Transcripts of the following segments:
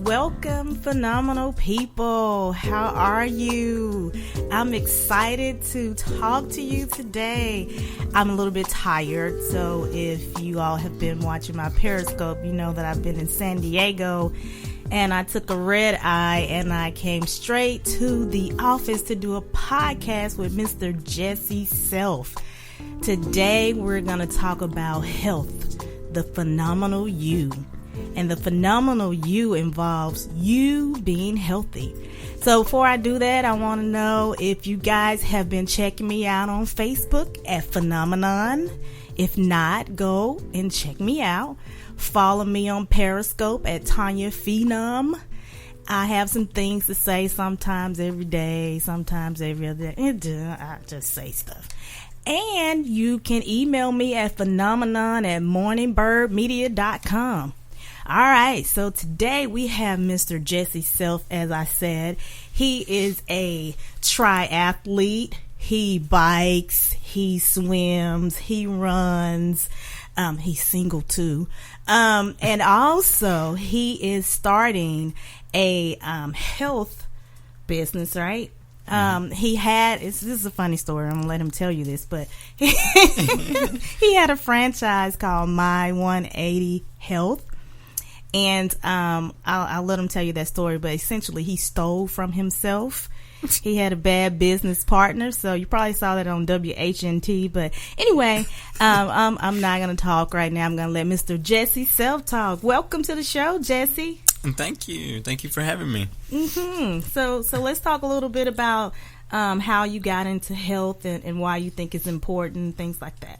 Welcome, phenomenal people. How are you? I'm excited to talk to you today. I'm a little bit tired, so if you all have been watching my Periscope, you know that I've been in San Diego, and I took a red eye and I came straight to the office to do a podcast with Mr. Jesse Self. Today, we're going to talk about health, the phenomenal you. And the phenomenal you involves you being healthy. So before I do that, I want to know if you guys have been checking me out on Facebook at Phenomenon. If not, go and check me out. Follow me on Periscope at Tonia Phenom. I have some things to say sometimes every day, sometimes every other day. I just say stuff. And you can email me at phenomenon@morningbirdmedia.com. All right, so today we have Mr. Jesse Self, as I said. He is a triathlete. He bikes, he swims, he runs. He's single too. And also he is starting a health business, right? This is a funny story. I'm gonna let him tell you this, but he had a franchise called My 180 Health. And I'll let him tell you that story, but essentially he stole from himself. He had a bad business partner, so you probably saw that on WHNT. But anyway, I'm not going to talk right now. I'm going to let Mr. Jesse Self talk. Welcome to the show, Jesse. Thank you. Thank you for having me. So let's talk a little bit about how you got into health and why you think it's important, things like that.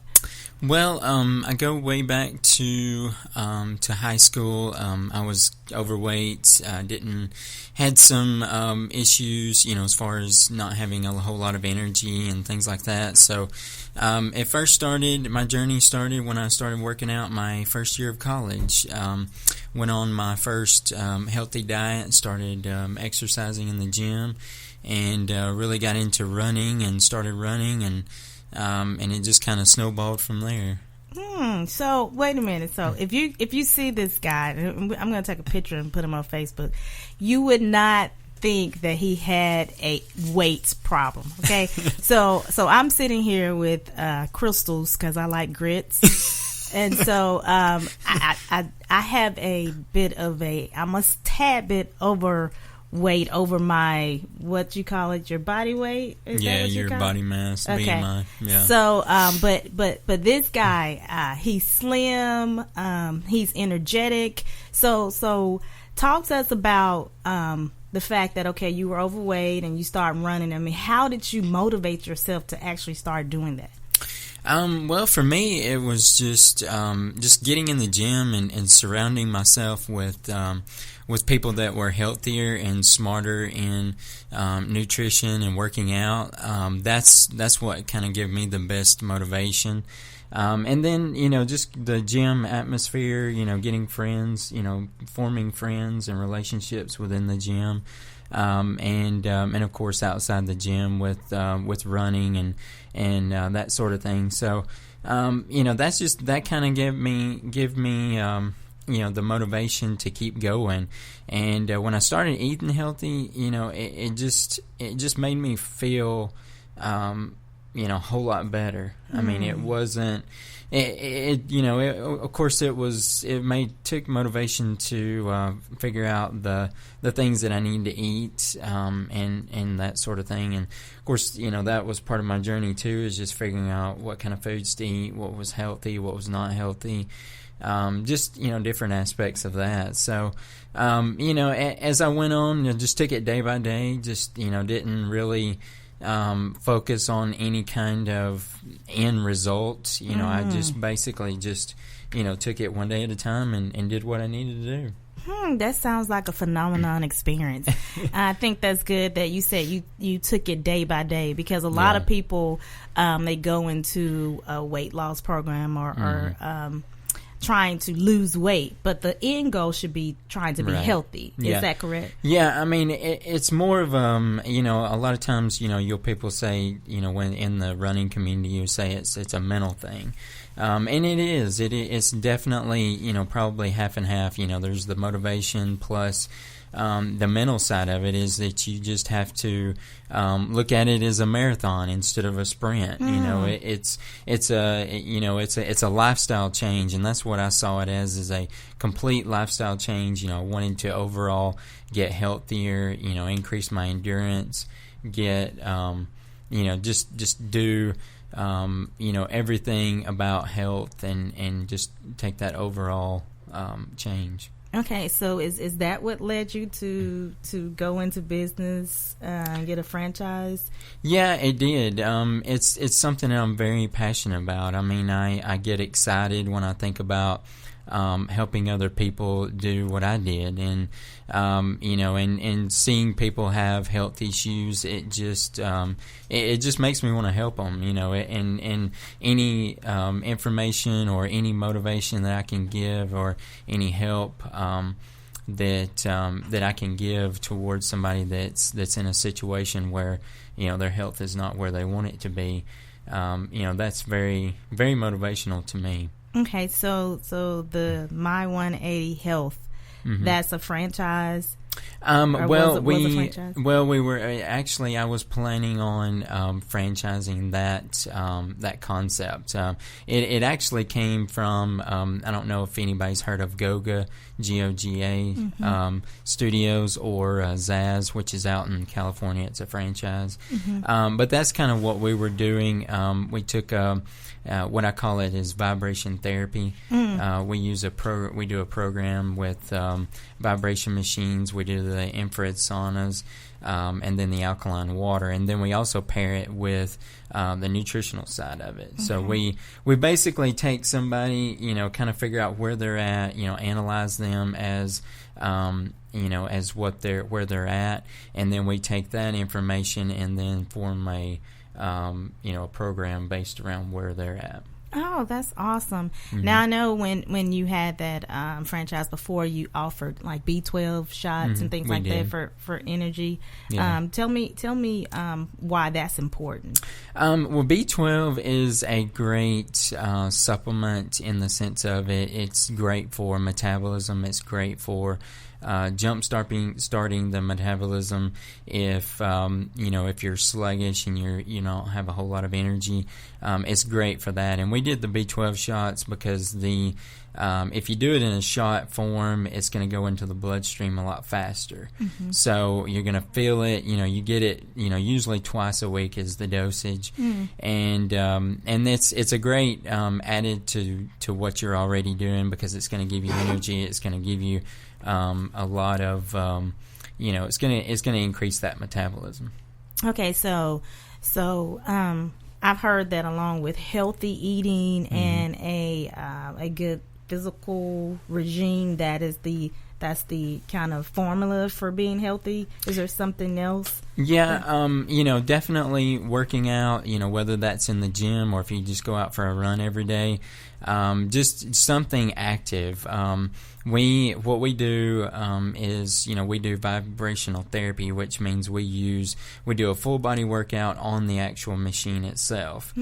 Well, I go way back to high school. I was overweight. Had some issues, as far as not having a whole lot of energy and things like that. So, my journey started when I started working out my first year of college. Went on my first healthy diet, started exercising in the gym, and really got into running and started running, and it just kind of snowballed from there. So wait a minute. So if you see this guy, I'm going to take a picture and put him on Facebook, you would not think that he had a weight problem. Okay. so I'm sitting here with crystals because I like grits. And so I have I'm a tad bit overweight over my, what you call it, your body weight? Is that what your body mass, okay. BMI. Yeah. So, but this guy, he's slim, he's energetic. So talk to us about the fact that, okay, you were overweight and you started running. I mean, how did you motivate yourself to actually start doing that? Well, for me, it was just getting in the gym and surrounding myself with people that were healthier and smarter in nutrition and working out. That's what kind of gave me the best motivation. And then, just the gym atmosphere, getting friends, forming friends and relationships within the gym. And of course outside the gym with running and that sort of thing. So, that kind of give me the motivation to keep going. And when I started eating healthy, it just made me feel a whole lot better. I mean, it wasn't. Of course, took motivation to figure out the things that I need to eat, and that sort of thing. And of course, that was part of my journey too, is just figuring out what kind of foods to eat, what was healthy, what was not healthy, different aspects of that. So, as I went on, just took it day by day. Just didn't really focus on any kind of end result. I just basically took it one day at a time and did what I needed to do. That sounds like a phenomenon experience. I think that's good that you said you took it day by day, because a lot of people, they go into a weight loss program or trying to lose weight, but the end goal should be trying to be healthy. Is that correct? Yeah, I mean, it's more of, a lot of times, people say, when in the running community, you say it's a mental thing. And it is. It's definitely, probably half and half. There's the motivation plus the mental side of it is that you just have to look at it as a marathon instead of a sprint. You know, it's a lifestyle change, and that's what I saw it as, is a complete lifestyle change. You know, wanting to overall get healthier, you know, increase my endurance, get just do everything about health, and just take that overall change. Okay, so is that what led you to go into business and get a franchise? Yeah, it did. It's something that I'm very passionate about. I mean, I get excited when I think about helping other people do what I did, and and seeing people have health issues, it just makes me want to help them, and any information or any motivation that I can give, or any help that I can give towards somebody that's in a situation where their health is not where they want it to be, that's very, very motivational to me. Okay, so the My 180 Health, that's a franchise. Well, was a franchise? we were actually. I was planning on franchising that concept. It actually came from. I don't know if anybody's heard of Goga, GOGA Studios, or Zaz, which is out in California. It's a franchise. But that's kind of what we were doing. We took what I call it is vibration therapy. We do a program with vibration machines. We do the infrared saunas, and then the alkaline water, and then we also pair it with the nutritional side of it. So we basically take somebody, kind of figure out where they're at, analyze them as as where they're at, and then we take that information and then form a program based around where they're at. Oh, that's awesome. Now, I know when you had that franchise before, you offered like B12 shots and things like that for energy. Yeah. Tell me why that's important. Well, B12 is a great supplement in the sense of it's great for metabolism. It's great for starting the metabolism if if you're sluggish and you don't have a whole lot of energy. It's great for that. And we did the B12 shots because if you do it in a shot form, it's going to go into the bloodstream a lot faster. So you're going to feel it. You get it. Usually twice a week is the dosage, and it's a great added to what you're already doing, because it's going to give you energy. It's going to give you a lot of it's going to increase that metabolism. Okay, so I've heard that along with healthy eating and a good physical regime, that's the kind of formula for being healthy. Is there something else? Yeah, definitely working out, whether that's in the gym or if you just go out for a run every day, just something active. What we do is, we do vibrational therapy, which means we do a full body workout on the actual machine itself.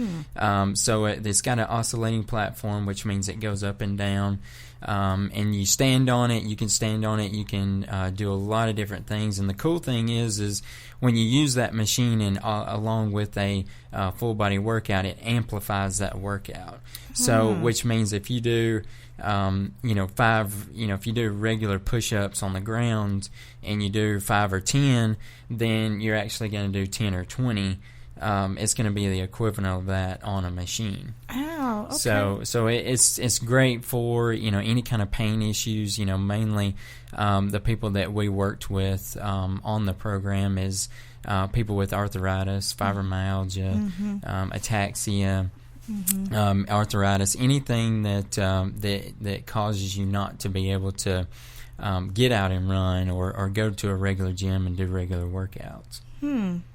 So it's got an oscillating platform, which means it goes up and down. And you stand on it. You can stand on it. You can do a lot of different things. And the cool thing is when you use that machine and along with a full body workout, it amplifies that workout. So, which means if you do, if you do regular push-ups on the ground and you do 5 or 10, then you're actually going to do 10 or 20. It's going to be the equivalent of that on a machine. Oh, okay. So it's great for any kind of pain issues. Mainly the people that we worked with on the program is people with arthritis, fibromyalgia, ataxia, arthritis, anything that causes you not to be able to get out and run or go to a regular gym and do regular workouts.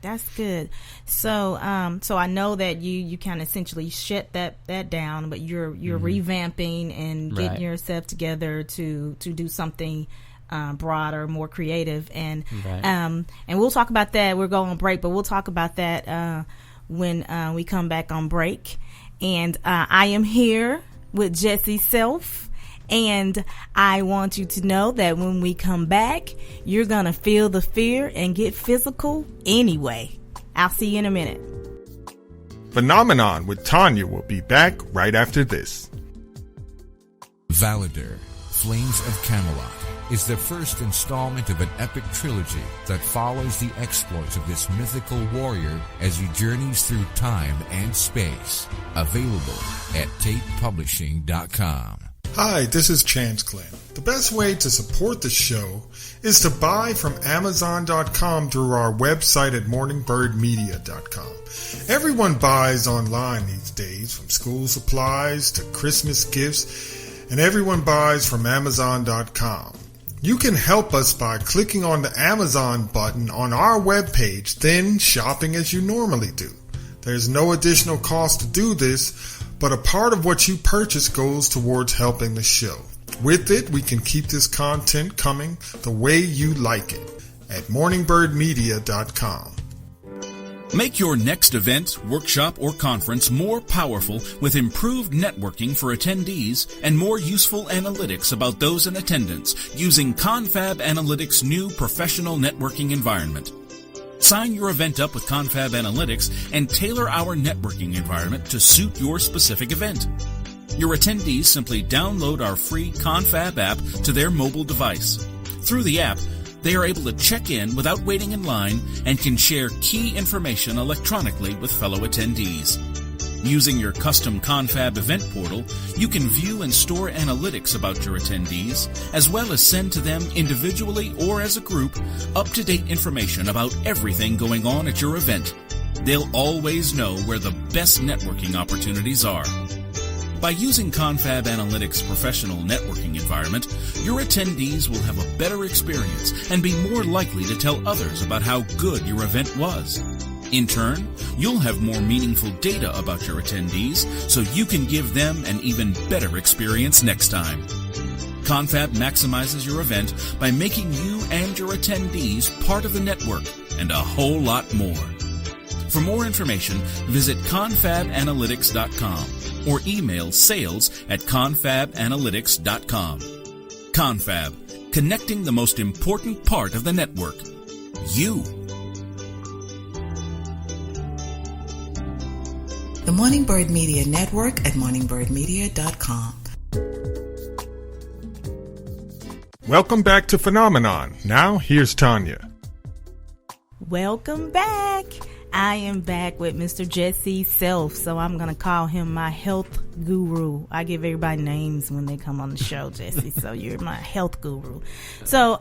That's good. So I know that you kind of essentially shut that down, but you're revamping and getting yourself together to do something broader, more creative, and we'll talk about that. We're going on break, but we'll talk about that when we come back on break. And I am here with Jessie Self, And I want you to know that when we come back, you're going to feel the fear and get physical anyway. I'll see you in a minute. Phenomenon with Tonia will be back right after this. Validar, Flames of Camelot, is the first installment of an epic trilogy that follows the exploits of this mythical warrior as he journeys through time and space. Available at tatepublishing.com. Hi, this is Chance Glenn. The best way to support the show is to buy from Amazon.com through our website at morningbirdmedia.com. Everyone buys online these days, from school supplies to Christmas gifts, and everyone buys from Amazon.com. You can help us by clicking on the Amazon button on our webpage, then shopping as you normally do. There's no additional cost to do this, but a part of what you purchase goes towards helping the show. With it, we can keep this content coming the way you like it at morningbirdmedia.com. Make your next event, workshop, or conference more powerful with improved networking for attendees and more useful analytics about those in attendance using Confab Analytics' new professional networking environment. Sign your event up with Confab Analytics and tailor our networking environment to suit your specific event. Your attendees simply download our free Confab app to their mobile device. Through the app, they are able to check in without waiting in line and can share key information electronically with fellow attendees. Using your custom Confab event portal, you can view and store analytics about your attendees, as well as send to them individually or as a group up-to-date information about everything going on at your event. They'll always know where the best networking opportunities are. By using Confab Analytics' professional networking environment, your attendees will have a better experience and be more likely to tell others about how good your event was. In turn, you'll have more meaningful data about your attendees so you can give them an even better experience next time. Confab maximizes your event by making you and your attendees part of the network and a whole lot more. For more information, visit confabanalytics.com or email sales@confabanalytics.com. Confab, connecting the most important part of the network, you. The Morning Bird Media Network at morningbirdmedia.com. Welcome back to Phenomenon. Now, here's Tonia. Welcome back. I am back with Mr. Jesse Self, so I'm going to call him my health guru. I give everybody names when they come on the show, Jesse, so you're my health guru. So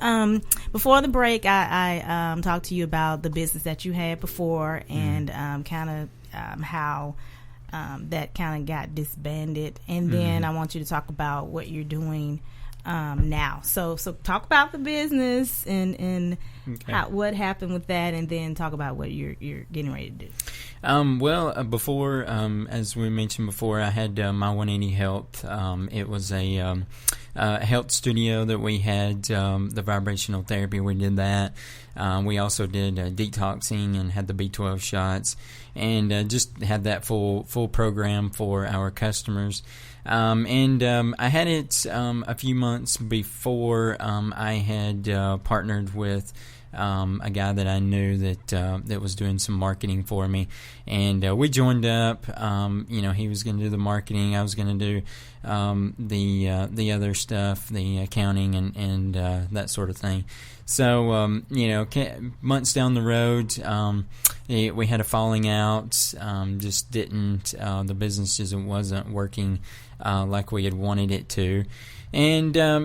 before the break, I talked to you about the business that you had before and kind of how that kind of got disbanded. And then I want you to talk about what you're doing now. So talk about the business and what happened with that, and then talk about what you're getting ready to do. Before, as we mentioned before, I had My 180 Health. It was a health studio that we had, the vibrational therapy. We did that. We also did detoxing and had the B12 shots, and just had that full program for our customers. I had it a few months before. I had partnered with a guy that I knew that was doing some marketing for me, and we joined up. He was going to do the marketing, I was going to do the other stuff, the accounting and that sort of thing. So months down the road, we had a falling out. Just didn't. The business just wasn't working like we had wanted it to. And my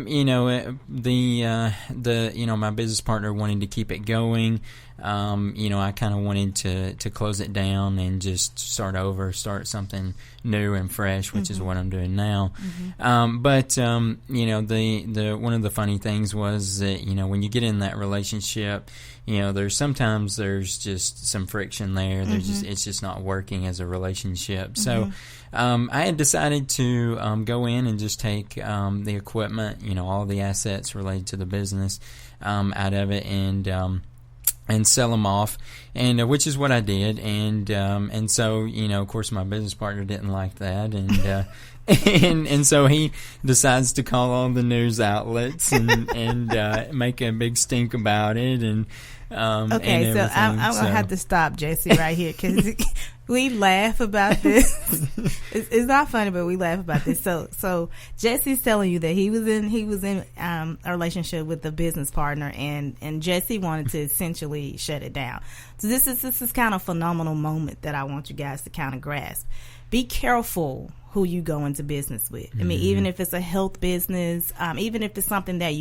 business partner wanted to keep it going. I kind of wanted to close it down and just start something new and fresh, which is what I'm doing now. But the one of the funny things was that when you get in that relationship, there's just some friction there. It's just not working as a relationship. So I had decided to go in and just take the equipment, all the assets related to the business out of it, and and sell them off, and which is what I did, and so of course my business partner didn't like that, and and so he decides to call all the news outlets and make a big stink about it, and okay, and so I'm gonna have to stop Jesse right here because we laugh about this. It's not funny, but we laugh about this. So Jesse's telling you that he was in a relationship with a business partner, and Jesse wanted to essentially shut it down. So this is kind of a phenomenal moment that I want you guys to kind of grasp. Be careful who you go into business with. I mean, even if it's a health business, even if it's something that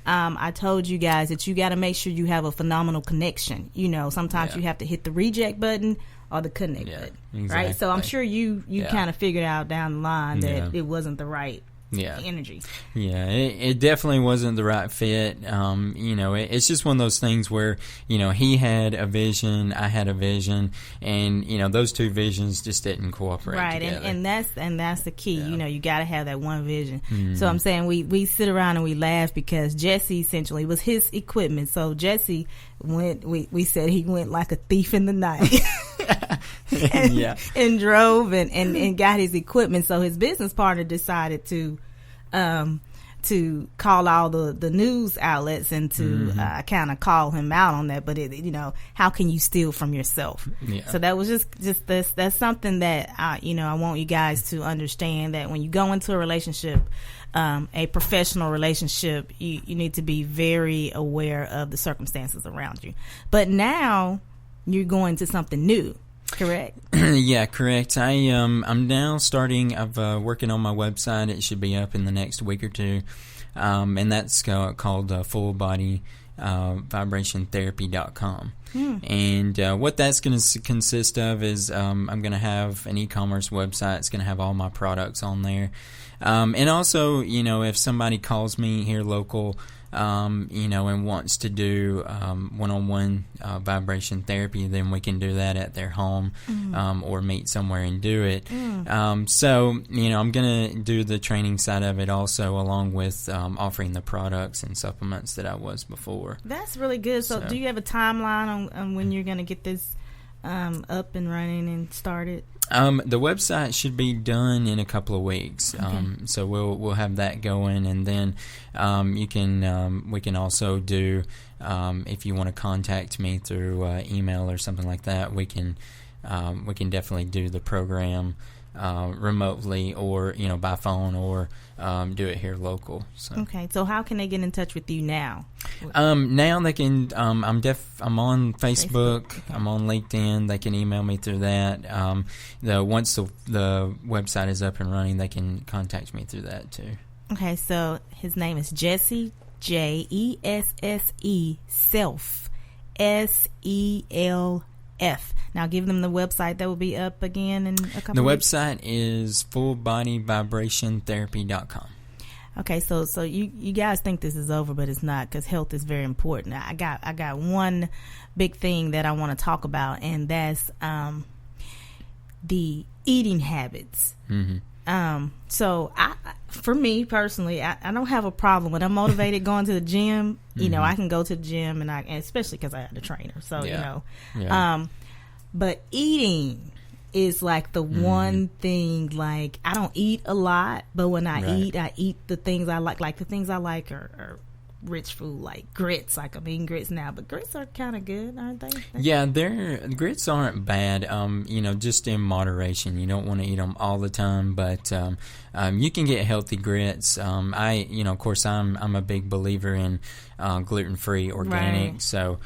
I told you guys that you got to make sure you have a phenomenal connection. Sometimes you have to hit the reject button or the connect button, exactly. right? So I'm sure you kind of figured out down the line that it wasn't the right energy. Yeah, it definitely wasn't the right fit. It's just one of those things where, he had a vision, I had a vision, and, those two visions just didn't cooperate together. And that's the key. You got to have that one vision. So I'm saying we sit around and we laugh because Jesse essentially was his equipment. So Jesse we said he went like a thief in the night. and drove and got his equipment. So his business partner decided to call all the news outlets and to kind of call him out on that. But how can you steal from yourself? So that was just that's something that I want you guys to understand, that when you go into a relationship, a professional relationship, you need to be very aware of the circumstances around you. But now you're going to something new. Correct. Yeah, correct. I'm now starting. Working on my website. It should be up in the next week or two, and that's called fullbodyvibrationtherapy.com. And what that's going to consist of is I'm going to have an e-commerce website. It's going to have all my products on there, and also if somebody calls me here local, and wants to do one-on-one vibration therapy, then we can do that at their home or meet somewhere and do it. So, I'm going to do the training side of it also, along with offering the products and supplements that I was before. That's really good. So do you have a timeline on when you're going to get this up and running and started? The website should be done in a couple of weeks. So we'll have that going, and then we can also do, if you want to contact me through email or something like that, we can definitely do the program remotely, or by phone, or do it here local. So. Okay, so how can they get in touch with you now? Now they can. I'm on Facebook. I'm on LinkedIn. They can email me through that. Once the website is up and running, they can contact me through that too. Okay, so his name is Jesse, Jesse, Self, SELF. Now give them the website that will be up again in a couple of weeks. The website is fullbodyvibrationtherapy.com. Okay, so you guys think this is over, but it's not, because health is very important. I got one big thing that I want to talk about, and that's the eating habits. So for me personally, I don't have a problem when I'm motivated going to the gym. I can go to the gym, and especially because I have a trainer. So but eating is like the one thing. Like, I don't eat a lot, but when I eat the things I like the things I like are rich food, like grits. Like, I'm eating grits now, but grits are kind of good, aren't they? Yeah, grits aren't bad. Just in moderation. You don't want to eat them all the time, but you can get healthy grits. Of course, I'm a big believer in gluten-free organic. So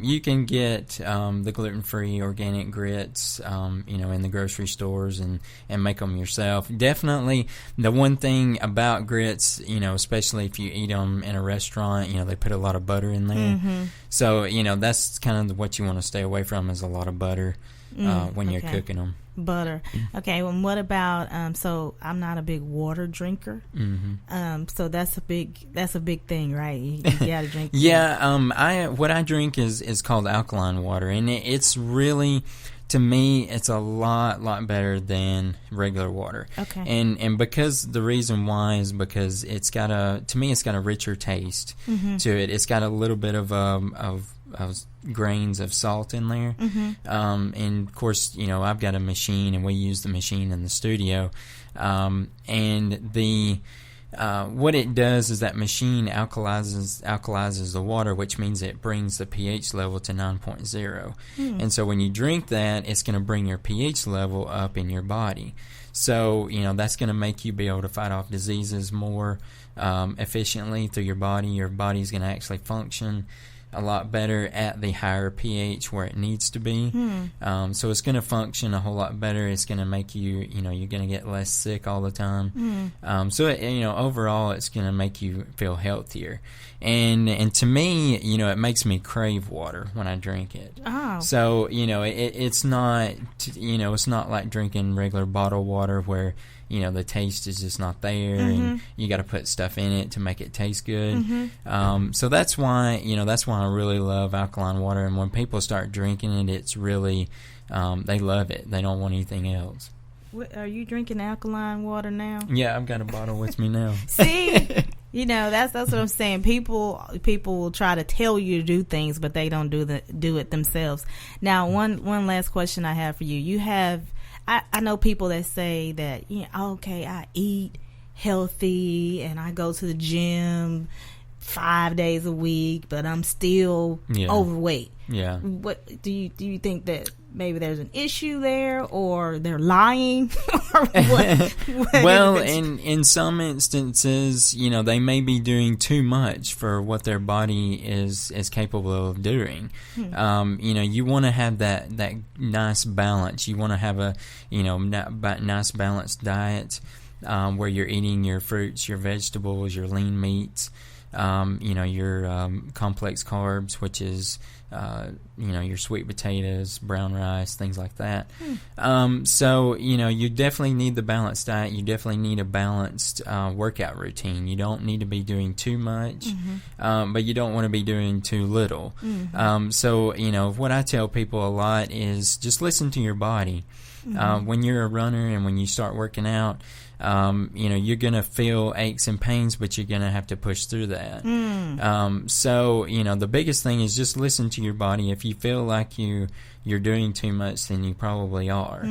you can get the gluten-free organic grits, in the grocery stores and make them yourself. Definitely, the one thing about grits, especially if you eat them in a restaurant, they put a lot of butter in there. So, that's kind of what you want to stay away from, is a lot of butter when you're cooking them. Butter. Okay, well, what about so I'm not a big water drinker. So that's a big thing, right? You gotta drink. What I drink is called alkaline water, and it's really, to me, it's a lot better than regular water. Okay. And because the reason why is because it's got a richer taste to it. It's got a little bit of grains of salt in there. And of course, I've got a machine, and we use the machine in the studio. And the what it does is that machine alkalizes the water, which means it brings the pH level to 9.0. And so when you drink that, it's going to bring your pH level up in your body. So, that's going to make you be able to fight off diseases more efficiently through your body. Your body's going to actually function a lot better at the higher pH where it needs to be. So it's going to function a whole lot better. It's going to make you, you're going to get less sick all the time. So, overall, it's going to make you feel healthier. And to me, it makes me crave water when I drink it. Oh. So, it's not, it's not like drinking regular bottled water where, the taste is just not there, and you got to put stuff in it to make it taste good. So that's why I really love alkaline water. And when people start drinking it, it's really, they love it. They don't want anything else. Are you drinking alkaline water now? Yeah, I've got a bottle with me now. See, that's what I'm saying. People will try to tell you to do things, but they don't do it themselves. Now, one last question I have for you. You have. I know people that say that, okay, I eat healthy and I go to the gym 5 days a week, but I'm still overweight. Yeah. What do you think that maybe there's an issue there, or they're lying? Or what? Well, in some instances, they may be doing too much for what their body is capable of doing. You want to have that nice balance. You want to have a nice balanced diet where you're eating your fruits, your vegetables, your lean meats, your complex carbs, which is your sweet potatoes, brown rice, things like that. So, you definitely need the balanced diet. You definitely need a balanced workout routine. You don't need to be doing too much, but you don't want to be doing too little. So, what I tell people a lot is just listen to your body. When you're a runner and when you start working out, you're going to feel aches and pains, but you're going to have to push through that. So, the biggest thing is just listen to your body. If you feel like you're doing too much, then you probably are.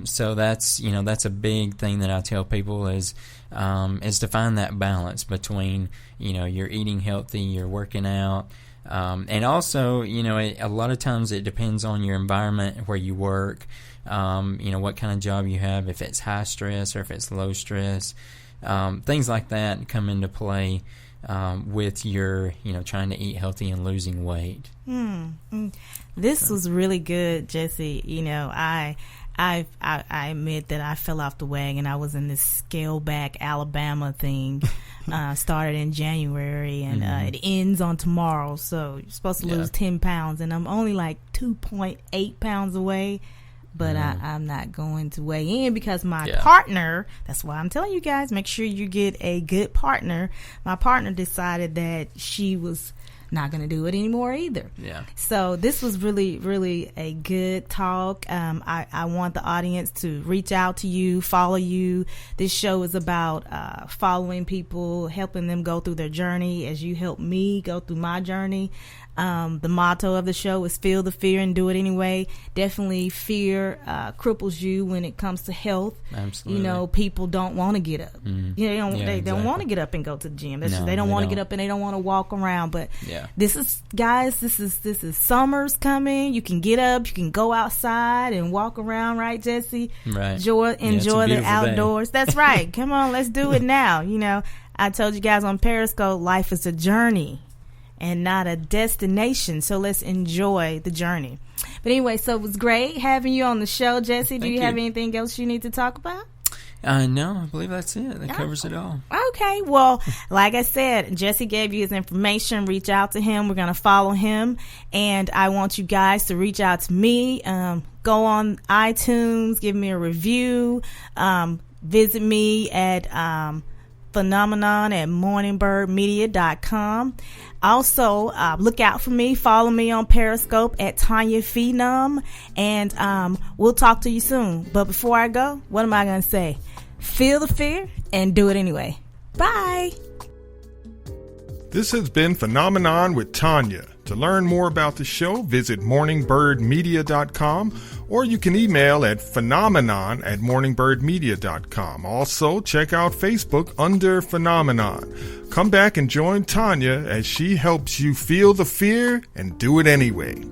So that's a big thing that I tell people is to find that balance between, you're eating healthy, you're working out. And also, a lot of times it depends on your environment where you work, what kind of job you have, if it's high stress or if it's low stress. Things like that come into play with your, trying to eat healthy and losing weight. This was really good, Jesse. I admit that I fell off the wagon. I was in this scale back Alabama thing. Started in January, and it ends on tomorrow. So you're supposed to lose 10 pounds, and I'm only like 2.8 pounds away. But I'm not going to weigh in because my partner, that's why I'm telling you guys, make sure you get a good partner. My partner decided that she was not going to do it anymore either. Yeah. So this was really, really a good talk. I want the audience to reach out to you, follow you. This show is about following people, helping them go through their journey as you helped me go through my journey. The motto of the show is feel the fear and do it anyway. Definitely fear cripples you when it comes to health. Absolutely. People don't want to get up. They don't want to get up and go to the gym. They don't want to get up and they don't want to walk around. But this is summer's coming. You can get up, you can go outside and walk around, right, Jesse? Right. Enjoy the outdoors. Day. That's right. Come on, let's do it now. I told you guys on Periscope, life is a journey and not a destination. So let's enjoy the journey. But anyway, so it was great having you on the show, Jesse. Do you have anything else you need to talk about? No, I believe that's it. That covers it all. Okay. Well, like I said, Jesse gave you his information. Reach out to him. We're going to follow him. And I want you guys to reach out to me. Go on iTunes. Give me a review. Visit me at Phenomenon at morningbirdmedia.com. Also, look out for me. Follow me on Periscope at Tonia Phenom, and we'll talk to you soon. But before I go, what am I going to say? Feel the fear and do it anyway. Bye. This has been Phenomenon with Tonia. To learn more about the show, visit morningbirdmedia.com, or you can email at phenomenon@morningbirdmedia.com. Also, check out Facebook under Phenomenon. Come back and join Tonia as she helps you feel the fear and do it anyway.